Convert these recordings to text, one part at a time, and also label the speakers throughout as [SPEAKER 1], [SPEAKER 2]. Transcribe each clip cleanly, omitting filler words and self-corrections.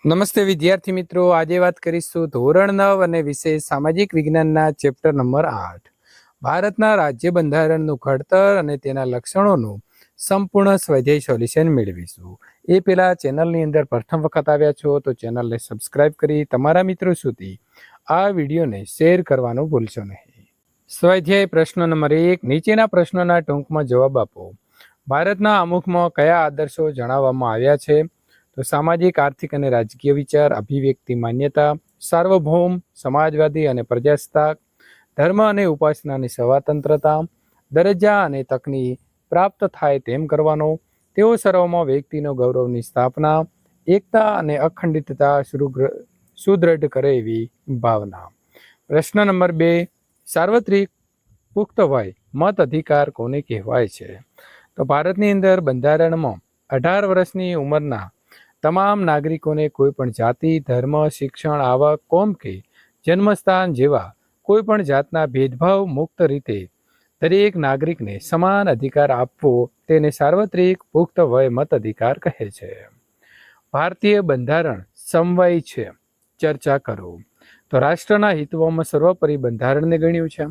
[SPEAKER 1] નમસ્તે વિદ્યાર્થી મિત્રો, આજે વાત કરીશું ધોરણ 9 અને વિષય સામાજિક વિજ્ઞાનના ચેપ્ટર નંબર 8 ભારતના રાજ્ય બંધારણનું ઘડતર અને તેના લક્ષણોનું સંપૂર્ણ સ્વાધ્યાય સોલ્યુશન મેળવીશું. એ પહેલા ચેનલની અંદર પ્રથમ વખત આવ્યા છો તો ચેનલને સબસ્ક્રાઇબ કરી તમારા મિત્રો સુધી આ વિડીયોને શેર કરવાનું ભૂલશો નહીં. સ્વાધ્યાય પ્રશ્ન નંબર 1, નીચેના પ્રશ્નોના ટૂંકમાં જવાબ આપો. ભારતના આમુખમાં કયા આદર્શો જણાવવામાં આવ્યા છે? તો સામાજિક, આર્થિક અને રાજકીય વિચાર, અભિવ્યક્તિ માન્યતા, સાર્વભૌમ, સમાજવાદી અને પ્રજાસત્તાક, ધર્મ અને ઉપાસનાની સ્વતંત્રતા, દરજ્જા અને તકની પ્રાપ્ત થાય તેમ કરવાનો, તેઓ સર્વમાં વ્યક્તિનો ગૌરવની સ્થાપના, એકતા અને અખંડિતતા સુદૃઢ કરે એવી ભાવના. પ્રશ્ન નંબર 2, સાર્વત્રિક પુખ્ત વય મત અધિકાર કોને કહેવાય છે? તો ભારતની અંદર બંધારણમાં 18 વર્ષની ઉંમરના તમામ નાગરિકોને કોઈ પણ જાતિ, ધર્મ, શિક્ષણ, આવક, કોમ કે જન્મસ્થાન જેવા કોઈ પણ જાતના ભેદભાવ મુક્ત રીતે દરેક નાગરિકને સમાન અધિકાર આપવો તેને સાર્વત્રિક પુખ્ત વય મત અધિકાર કહે છે. ભારતીય બંધારણ સમવય છે. ચર્ચા કરો. તો રાષ્ટ્રના હિતોમાં સર્વોપરી બંધારણને ગણ્યું છે.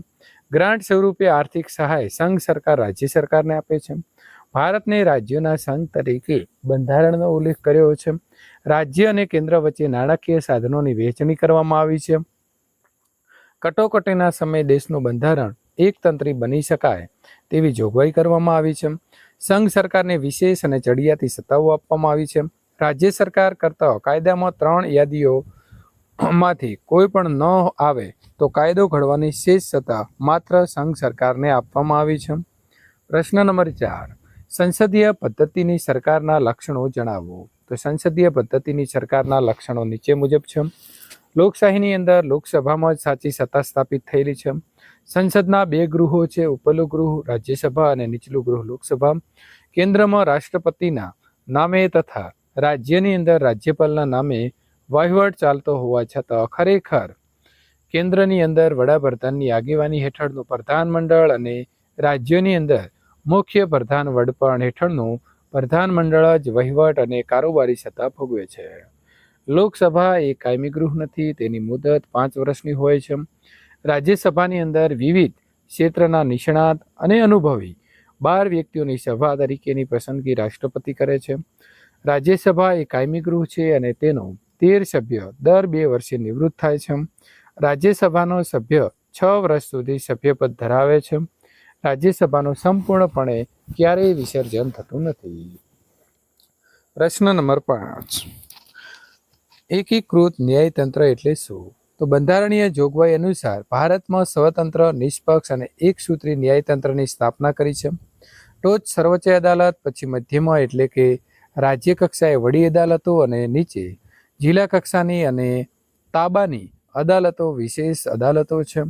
[SPEAKER 1] ગ્રાન્ટ સ્વરૂપે આર્થિક સહાય સંઘ સરકાર રાજ્ય સરકારને આપે છે. ભારતને રાજ્યોના સંઘ તરીકે બંધારણનો ઉલ્લેખ કર્યો છે. રાજ્ય અને કેન્દ્ર વચ્ચે નાણાકીય સાધનોની વહેંચણી કરવામાં આવી છે. કટોકટીના સમયે દેશનું બંધારણ એકતંત્રી બની શકાય તેવી જોગવાઈ કરવામાં આવી છે. સંઘ સરકારને વિશેષ અને ચડિયાતી સત્તાઓ આપવામાં આવી છે. રાજ્ય સરકાર કરતા કાયદામાં 3 યાદીઓમાંથી કોઈ પણ ન આવે તો કાયદો ઘડવાની શેષ સત્તા માત્ર સંઘ સરકારને આપવામાં આવી છે. પ્રશ્ન નંબર 4, સંસદીય પદ્ધતિની સરકારના લક્ષણો જણાવો. તો સંસદીય પદ્ધતિની સરકારના લક્ષણો નીચે મુજબ છે. લોકશાહીની અંદર લોકસભામાં જ સાચી સત્તા સ્થાપિત થયેલી છે. સંસદના 2 ગૃહો છે, ઉપરલું ગૃહ રાજ્યસભા અને નીચલું ગૃહ લોકસભા. કેન્દ્રમાં રાષ્ટ્રપતિના નામે તથા રાજ્યની અંદર રાજ્યપાલના નામે વહીવટ ચાલતો હોવા છતાં ખરેખર કેન્દ્રની અંદર વડાપ્રધાનની આગેવાની હેઠળનું પ્રધાનમંડળ અને રાજ્યોની અંદર મુખ્ય પ્રધાન વડપણ હેઠળનું પ્રધાનમંડળ જ વહીવટ અને કારોબારી સત્તા ભોગવે છે. લોકસભા એ કાયમી ગૃહ નથી, તેની મુદત 5 વર્ષની હોય છે. રાજ્યસભાની અંદર વિવિધ ક્ષેત્રના નિષ્ણાત અને અનુભવી 12 વ્યક્તિઓની સભા તરીકેની પસંદગી રાષ્ટ્રપતિ કરે છે. રાજ્યસભા એ કાયમી ગૃહ છે અને તેનો 13 સભ્ય દર 2 વર્ષે નિવૃત્ત થાય છે. રાજ્યસભાનો સભ્ય 6 વર્ષ સુધી સભ્યપદ ધરાવે છે. રાજ્યસભાનું સંપૂર્ણપણે ક્યારેય વિસર્જન થતું નથી. પ્રશ્ન નંબર 5, એકીકૃત ન્યાયતંત્ર એટલે શું? તો બંધારણીય જોગવાઈ અનુસાર ભારતમાં સ્વતંત્ર, નિષ્પક્ષ અને એકસૂત્રી ન્યાયતંત્રની સ્થાપના કરી છે. ટોચ સર્વોચ્ચ અદાલત, પછી મધ્યમાં એટલે કે રાજ્ય કક્ષાએ વડી અદાલતો અને નીચે જિલ્લા કક્ષાની અને તાબાની અદાલતો વિશેષ અદાલતો છે.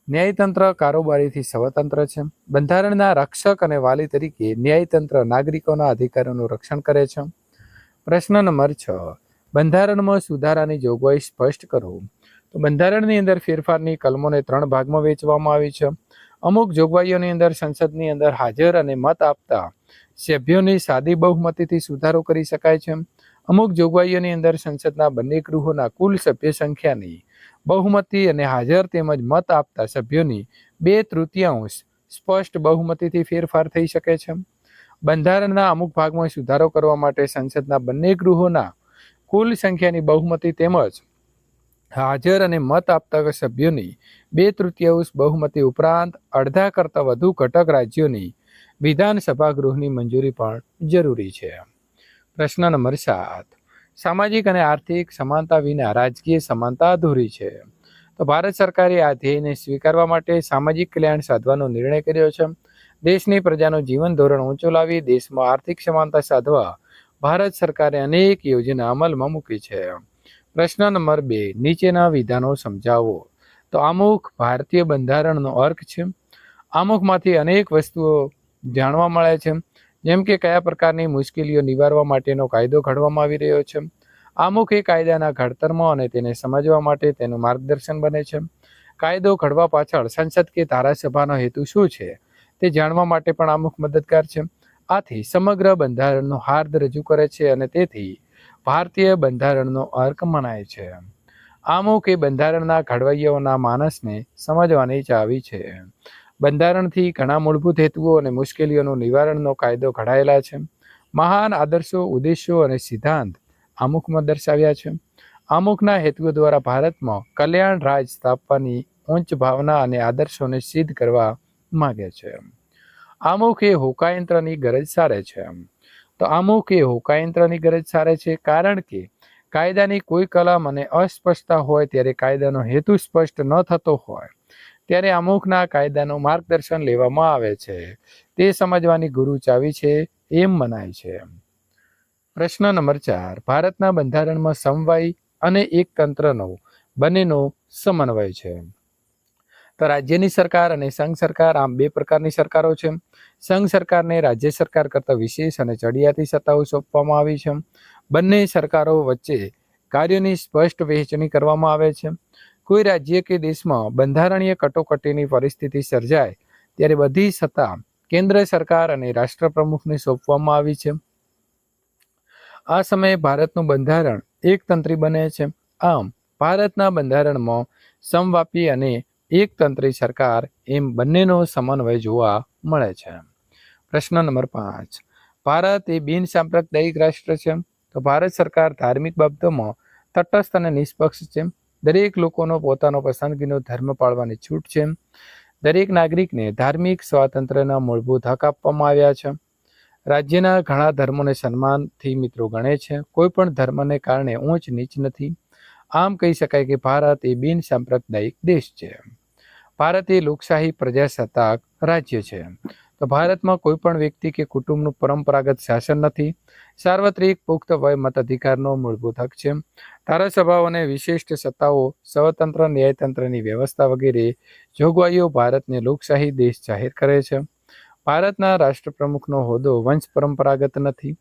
[SPEAKER 1] ન્યાયતંત્ર કારોબારીથી સ્વતંત્ર છે. બંધારણના રક્ષક અને વાલી તરીકે ન્યાયતંત્ર નાગરિકોના અધિકારોનું રક્ષણ કરે છે. પ્રશ્ન નંબર 6, બંધારણમાં સુધારાની જોગવાઈ સ્પષ્ટ કરો. તો બંધારણની અંદર ફેરફારની કલમોને 3 ભાગમાં વહેંચવામાં આવી છે. અમુક જોગવાઈઓની અંદર સંસદની અંદર હાજર અને મત આપતા સભ્યોની સાદી બહુમતીથી સુધારો કરી શકાય છે. અમુક જોગવાઈઓની અંદર સંસદના બંને ગૃહોના કુલ સભ્ય સંખ્યાની બહુમતી અને હાજર તેમજ મત આપતા સભ્યોની 2/3 સ્પષ્ટ બહુમતીથી ફેરફાર થઈ શકે છે. બંધારણના અમુક ભાગમાં સુધારો કરવા માટે સંસદના બંને ગૃહોના કુલ સંખ્યાની બહુમતી તેમજ હાજર અને મત આપતા સભ્યોની 2/3 બહુમતી ઉપરાંત અડધા કરતાં વધુ ઘટક રાજ્યોની વિધાનસભા ગૃહની મંજૂરી પણ જરૂરી છે. પ્રશ્ન નંબર 7, સામાજિક અને આર્થિક સમાનતા વિના રાજકીય સમાનતા અધૂરી છે. તો ભારત સરકારે આ ધ્યેયને સ્વીકારવા માટે સામાજિક કલ્યાણ સાધવાનો નિર્ણય કર્યો છે. દેશની પ્રજાનું જીવન ધોરણ ઊંચું લાવી દેશમાં આર્થિક સમાનતા સાધવા ભારત સરકારે અનેક યોજના અમલમાં મૂકી છે. પ્રશ્ન નંબર 2, નીચેના વિધાનો સમજાવો. તો આમુખ ભારતીય બંધારણનો અર્થ છે. આમુખમાંથી અનેક વસ્તુઓ જાણવા મળે છે, જેમ કે કયા પ્રકારની મુશ્કેલીઓ નિવારવા માટેનો કાયદો ઘડવામાં આવી રહ્યો છે. આમુખ એ કાયદાના ઘડતરમાં અને તેને સમજવા માટે તેનું માર્ગદર્શન બને છે. કાયદો ઘડવા પાછળ સંસદ કે ધારાસભાનો હેતુ શું છે તે જાણવા માટે પણ આમુખ મદદગાર છે. આથી સમગ્ર બંધારણનો હાર્દ રજૂ કરે છે અને તેથી ભારતીય બંધારણનો અર્ક મનાય છે. આમુખ એ બંધારણના ઘડવૈયાઓના માનસને સમજવાની ચાવી છે. બંધારણથી ઘણા મૂળભૂત હેતુઓ અને મુશ્કેલીઓનું નિવારણનો કાયદો ઘડાયેલા છે. મહાન આદર્શો, ઉદ્દેશો અને સિદ્ધાંત આમુખમાં દર્શાવ્યા છે. આમુખના હેતુઓ દ્વારા ભારતમાં કલ્યાણ રાજ સ્થાપવાની ઉચ્ચ ભાવના અને આદર્શોને સિદ્ધ કરવા માગે છે. આમુખ એ હોકાયંત્રની ગરજ સારે છે. તો આમુખ એ હોકાયંત્રની ગરજ સારે છે કારણ કે કાયદાની કોઈ કલમ અને અસ્પષ્ટતા હોય ત્યારે કાયદાનો હેતુ સ્પષ્ટ ન થતો હોય ત્યારે આમુખના કાયદાનું માર્ગદર્શન લેવામાં આવે છે. તે સમજવાની ગુરુ ચાવી છે એમ મનાય છે. પ્રશ્ન નંબર 4. ભારતના બંધારણમાં સમવાય અને એકતંત્રનો બંનેનો સમન્વય છે. તો રાજ્યની સરકાર અને સંઘ સરકાર આમ બે પ્રકારની સરકારો છે. સંઘ સરકારને રાજ્ય સરકાર કરતાં વિશેષ અને ચડિયાતી સત્તાઓ સોંપવામાં આવી છે. બંને સરકારો વચ્ચે કાર્યોની સ્પષ્ટ વહેંચણી કરવામાં આવે છે. કોઈ રાજ્ય કે દેશમાં બંધારણીય કટોકટીની પરિસ્થિતિ સર્જાય ત્યારે બધી સત્તા કેન્દ્ર સરકાર અને રાષ્ટ્રપ્રમુખને સોંપવામાં આવી છે. આ સમયે ભારતનું બંધારણ એકતંત્રી બને છે. આમ ભારતના બંધારણમાં સમવાપી અને એકતંત્રી સરકાર એમ બંનેનો સમન્વય જોવા મળે છે. પ્રશ્ન નંબર 5. ભારત એ બિન સાંપ્રદાયિક રાષ્ટ્ર છે. તો ભારત સરકાર ધાર્મિક બાબતોમાં તટસ્થ અને નિષ્પક્ષ છે. દરેક લોકોનો પોતાનો પસંદગીનો ધર્મ પાળવાની છૂટ છે. દરેક નાગરિકને ધાર્મિક સ્વાતંત્ર્યના મૂળભૂત હક આપવામાં આવ્યા છે. રાજ્યના ઘણા ધર્મોને સન્માનથી મિત્રો ગણે છે. કોઈ પણ ધર્મને કારણે ઊંચ નીચ નથી. આમ કહી શકાય કે ભારત એ બિન સાંપ્રદાયિક દેશ છે. ભારત એ લોકશાહી પ્રજાસત્તાક રાજ્ય છે. તો ભારતમાં કોઈ પણ વ્યક્તિ કે કુટુંબનું પરંપરાગત શાસન નથી. સાર્વત્રિક પુખ્ત વય મતાધિકારનો મૂળભૂત હક છે. ધારાસભાઓને વિશિષ્ટ સત્તાઓ, સ્વતંત્ર ન્યાયતંત્રની વ્યવસ્થા વગેરે જોગવાઈઓ ભારતને લોકશાહી દેશ જાહેર કરે છે. ભારતના રાષ્ટ્રપ્રમુખનો હોદ્દો વંશ પરંપરાગત નથી.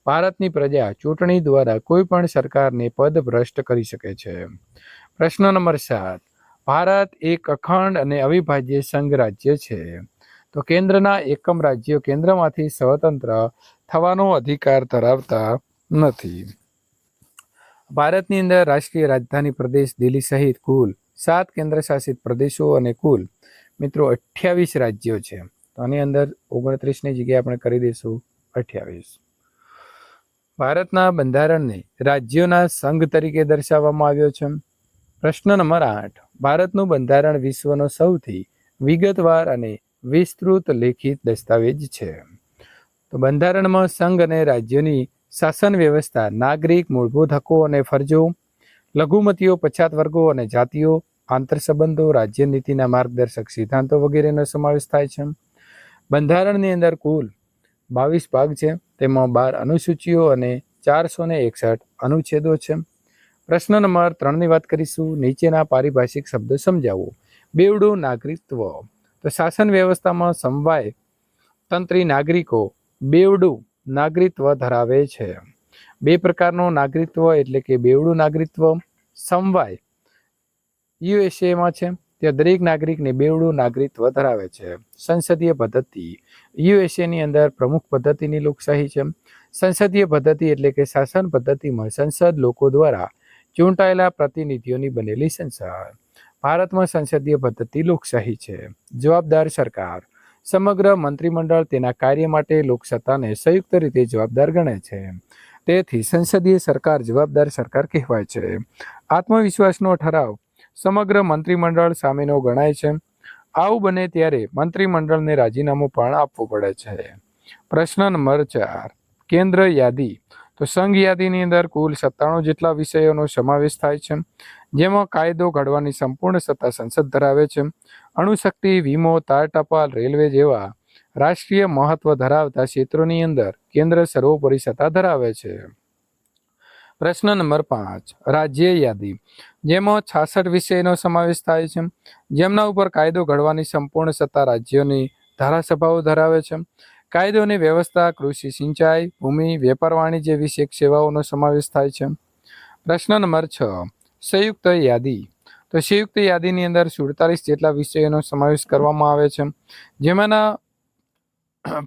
[SPEAKER 1] ભારતની પ્રજા ચૂંટણી દ્વારા કોઈ પણ સરકારને પદ ભ્રષ્ટ કરી શકે છે. પ્રશ્ન નંબર 7. ભારત એક અખંડ અને અવિભાજ્ય સંઘ રાજ્ય છે. તો કેન્દ્રના એકમ રાજ્યો કેન્દ્રમાંથી સ્વતંત્ર થવાનો અધિકાર ધરાવતા નથી. ભારતની અંદર રાષ્ટ્રીય રાજધાની પ્રદેશ દિલ્હી સહિત કુલ 7 કેન્દ્રશાસિત પ્રદેશો અને કુલ મિત્રો 28 રાજ્યો છે. તો આની અંદર 29ની જગ્યાએ આપણે કરી દઈશું 28. ભારતના બંધારણને રાજ્યોના સંઘ તરીકે દર્શાવવામાં આવ્યો છે. પ્રશ્ન નંબર 8. ભારતનું બંધારણ વિશ્વનો સૌથી વિગતવાર અને વિસ્તૃત લેખિત દસ્તાવેજ છે. તો બંધારણમાં સંઘ અને રાજ્યોની શાસન વ્યવસ્થા, નાગરિક મૂળભૂત હકો અને ફરજો, લઘુમતીઓ, પછાત વર્ગો અને જાતિઓ, આંતરસંબંધો, રાજ્ય નીતિના માર્ગદર્શક સિદ્ધાંતો વગેરેનો સમાવેશ થાય છે. બંધારણની અંદર કુલ 22 ભાગ છે. તેમાં 12 અનુસૂચિઓ અને 461 અનુચ્છેદો છે. પ્રશ્ન નંબર 3ની વાત કરીશું. નીચેના પારિભાષિક શબ્દો સમજાવો. બેવડું નાગરિકત્વ. તો શાસન વ્યવસ્થામાં સમવાય તંત્રી નાગરિકો બેવડું નાગરિકત્વ ધરાવે છે. બે પ્રકારનું નાગરિકત્વ એટલે કે બેવડું નાગરિકત્વ સમવાય યુએસએમાં છે. ત્યાં દરેક નાગરિકને બેવડું નાગરિકત્વ ધરાવે છે. સંસદીય પદ્ધતિ. યુએસએની અંદર પ્રમુખ પદ્ધતિની લોકશાહી છે. સંસદીય પદ્ધતિ એટલે કે શાસન પદ્ધતિમાં સંસદ લોકો દ્વારા ચૂંટાયેલા પ્રતિનિધિઓની બનેલી સંસદ. ભારતમાં સંસદીય પદ્ધતિ લોકશાહી છે. જવાબદાર સરકાર. સમગ્ર મંત્રીમંડળ તેના કાર્ય માટે લોકસત્તાને સંયુક્ત રીતે જવાબદાર ગણે છે. તેથી સંસદીય સરકાર જવાબદાર સરકાર કહેવાય છે. આત્મવિશ્વાસનો ઠરાવ સમગ્ર મંત્રીમંડળ સામેનો ગણાય છે. આવું બને ત્યારે મંત્રીમંડળને રાજીનામું પણ આપવું પડે છે. પ્રશ્ન નંબર 4. કેન્દ્ર યાદી. તો સંઘ યાદીની અંદર કુલ 97 જેટલા વિષયોનો સમાવેશ થાય છે. જેમાં કાયદો ઘડવાની સંપૂર્ણ સત્તા સંસદ ધરાવે છે. અણુશક્તિ, વીમો, તાર ટપાલ, રેલવે જેવા રાષ્ટ્રીય મહત્વ ધરાવતા ક્ષેત્રોની અંદર કેન્દ્ર સર્વોપરી સત્તા ધરાવે છે. પ્રશ્ન નંબર 5. રાજ્ય યાદી. જેમાં 66 વિષયનો સમાવેશ થાય છે. જેમના ઉપર કાયદો ઘડવાની સંપૂર્ણ સત્તા રાજ્યોની ધારાસભાઓ ધરાવે છે. કાયદોની વ્યવસ્થા, કૃષિ, સિંચાઈ, ભૂમિ, વેપાર, વાણિજ્ય વિષયક સેવાઓનો સમાવેશ થાય છે. પ્રશ્ન નંબર 6. સંયુક્ત યાદી. તો સંયુક્ત યાદીની અંદર 47 જેટલા વિષયોનો સમાવેશ કરવામાં આવે છે. જેમાંના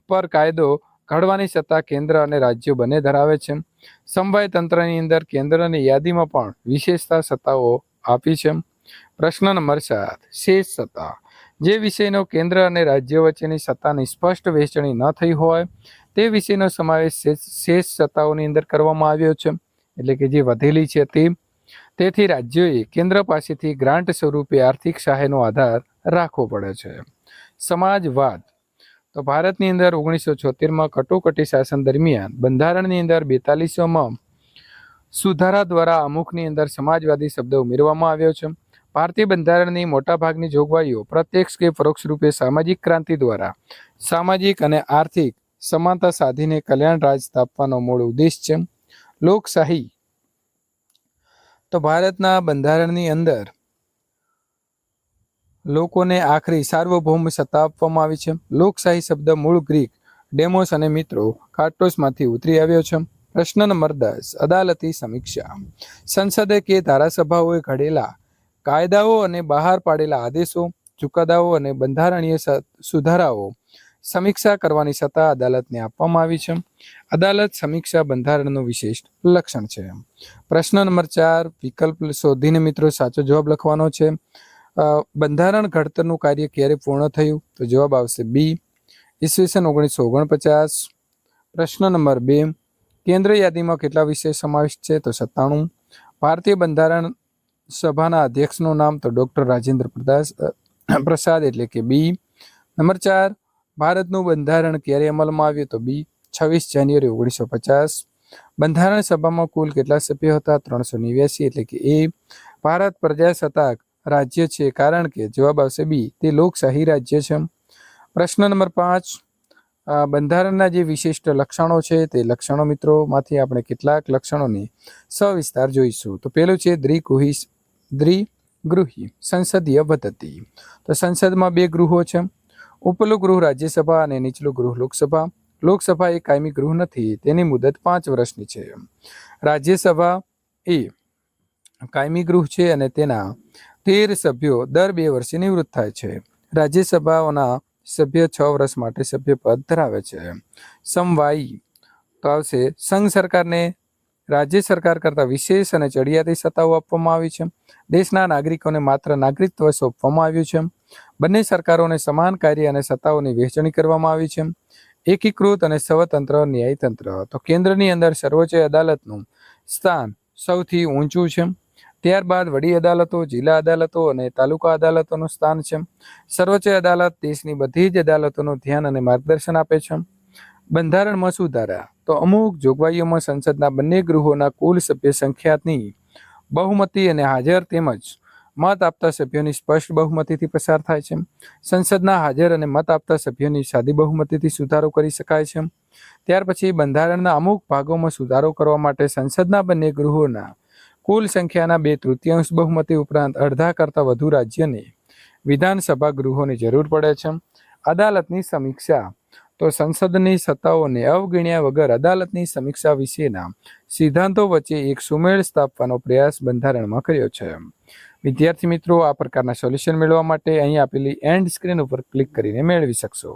[SPEAKER 1] પર કાયદો ઘડવાની સત્તા કેન્દ્ર અને રાજ્યો બંને ધરાવે છે. સમવાય તંત્રની અંદર કેન્દ્રની યાદીમાં પણ વિશેષતા સત્તાઓ આપી છે. પ્રશ્ન નંબર 7, શેષ સત્તા. જે વિષયનો કેન્દ્ર અને રાજ્ય વચ્ચેની સત્તાની સ્પષ્ટ વહેંચણી ન થઈ હોય તે વિષયનો સમાવેશ શેષ સત્તાઓની અંદર કરવામાં આવ્યો છે, એટલે કે જે વધેલી છે તે. તેથી રાજ્યોએ કેન્દ્ર પાસેથી ગ્રાન્ટ સ્વરૂપે આર્થિક સહાયનો આધાર રાખવો પડે છે. સમાજવાદ. તો ભારતની અંદર 1976માં કટોકટી શાસન દરમિયાન બંધારણની અંદર 42માં સુધારા દ્વારા અમુકની અંદર સમાજવાદી શબ્દ ઉમેરવામાં આવ્યો છે. ભારતીય બંધારણની મોટાભાગની જોગવાઈઓ પ્રત્યક્ષ કે પરોક્ષ રૂપે સામાજિક ક્રાંતિ દ્વારા સામાજિક અને આર્થિક સમાનતા સાધીને કલ્યાણ રાજ સ્થાપવાનો મૂળ ઉદ્દેશ છે. લોકશાહી. તો ભારતના બંધારણની અંદર લોકોને આખરી સાર્વભૌમ સત્તા આપવામાં આવી છે. લોકશાહી શબ્દ મૂળ ગ્રીક ડેમોસ અને મિત્રો કાર્ટોસમાંથી ઉતરી આવ્યો છે. પ્રશ્ન નંબર 10, અદાલતી સમીક્ષા. સંસદે કે ધારાસભાઓએ ઘડેલા કાયદાઓ અને બહાર પાડેલા આદેશો, ચુકાદાઓ અને બંધારણીય સુધારાઓ સમીક્ષા કરવાની સત્તા અદાલતને આપવામાં આવી છે. અદાલત સમીક્ષા બંધારણનું વિશિષ્ટ લક્ષણ છે. પ્રશ્ન નંબર 4, વિકલ્પ શોધીને મિત્રો સાચો જવાબ લખવાનો છે. બંધારણ ઘડતરનું કાર્ય ક્યારે પૂર્ણ થયું? તો જવાબ આવશે બી, ઈસવીસન 1949. પ્રશ્ન નંબર 2, કેન્દ્ર યાદીમાં કેટલા વિષય સમાવિષ્ટ છે? તો 97. ભારતીય બંધારણ સભાના અધ્યક્ષનું નામ? તો ડોક્ટર રાજેન્દ્ર પ્રસાદ, એટલે કે બી. નંબર 4, ભારતનું બંધારણ ક્યારે અમલમાં આવ્યું? તો બી, 26 જાન્યુઆરી 1950. બંધારણ સભામાં કુલ કેટલા સભ્યો હતા? 389, એટલે કે એ. ભારત પ્રજાસત્તાક રાજ્ય છે કારણ કે? જવાબ આવશે બી, તે લોકશાહી રાજ્ય છે. પ્રશ્ન નંબર 5, બંધારણના જે વિશિષ્ટ લક્ષણો છે તે લક્ષણો મિત્રોમાંથી આપણે કેટલાક લક્ષણોની સવિસ્તાર જોઈશું. તો પહેલું છે દ્વિગૃહી સંસદીય પદ્ધતિ. તો સંસદમાં 2 ગૃહો છે. ઉપલું ગૃહ રાજ્યસભા અને નીચલું ગૃહ લોકસભા. લોકસભા એ કાયમી ગૃહ નથી, તેની મુદત 5 વર્ષની છે. રાજ્યસભા એ કાયમી ગૃહ છે અને તેના 13 સભ્યો દર 2 વર્ષે નિવૃત્ત થાય છે. રાજ્યસભાઓના સભ્ય 6 વર્ષ માટે સભ્યપદ ધરાવે છે. સમવાયી. તો આવશે સંઘ સરકારને રાજ્ય સરકાર કરતાં વિશેષ અને ચડિયાતી સત્તાઓ આપવામાં આવી છે. દેશના નાગરિકોને માત્ર નાગરિકત્વ સોંપવામાં આવ્યું છે. બંને સરકારોને સમાન કાર્ય અને સત્તાઓની વહેંચણી કરવામાં આવી છે. એકીકૃત અને સ્વતંત્ર ન્યાયતંત્ર. તો કેન્દ્રની અંદર સર્વોચ્ચ અદાલતનું સ્થાન સૌથી ઊંચું છે. ત્યારબાદ વડી અદાલતો, જિલ્લા અદાલતો અને તાલુકા અદાલતોનું સ્થાન છે. સર્વોચ્ચ અદાલત દેશની બધી જ અદાલતોનું ધ્યાન અને માર્ગદર્શન આપે છે. બંધારણમાં સુધારા. તો અમુક જોગવાઈઓમાં સંસદના બંને ગૃહોના કુલ સભ્ય સંખ્યાની બહુમતી અને હાજર તેમજ મત આપતા સભ્યોની સ્પષ્ટ બહુમતીથી પસાર થાય છે. સંસદના હાજર અને મત આપતા સભ્યોની સાદી બહુમતીથી સુધારો કરી શકાય છે. ત્યાર પછી બંધારણના અમુક ભાગોમાં સુધારો કરવા માટે સંસદના બંને ગૃહોના કુલ સંખ્યાના 2/3 બહુમતી ઉપરાંત અડધા કરતાં વધુ રાજ્યને વિધાનસભા ગૃહોની જરૂર પડે છે. અદાલતની સમીક્ષા. તો સંસદની સત્તાઓને અવગણ્યા વગર અદાલતની સમીક્ષા વિશેના સિદ્ધાંતો વચ્ચે એક સુમેળ સ્થાપવાનો પ્રયાસ બંધારણમાં કર્યો છે. વિદ્યાર્થી મિત્રો, આ પ્રકારના સોલ્યુશન મેળવવા માટે અહીં આપેલી એન્ડ સ્ક્રીન ઉપર ક્લિક કરીને મેળવી શકશો.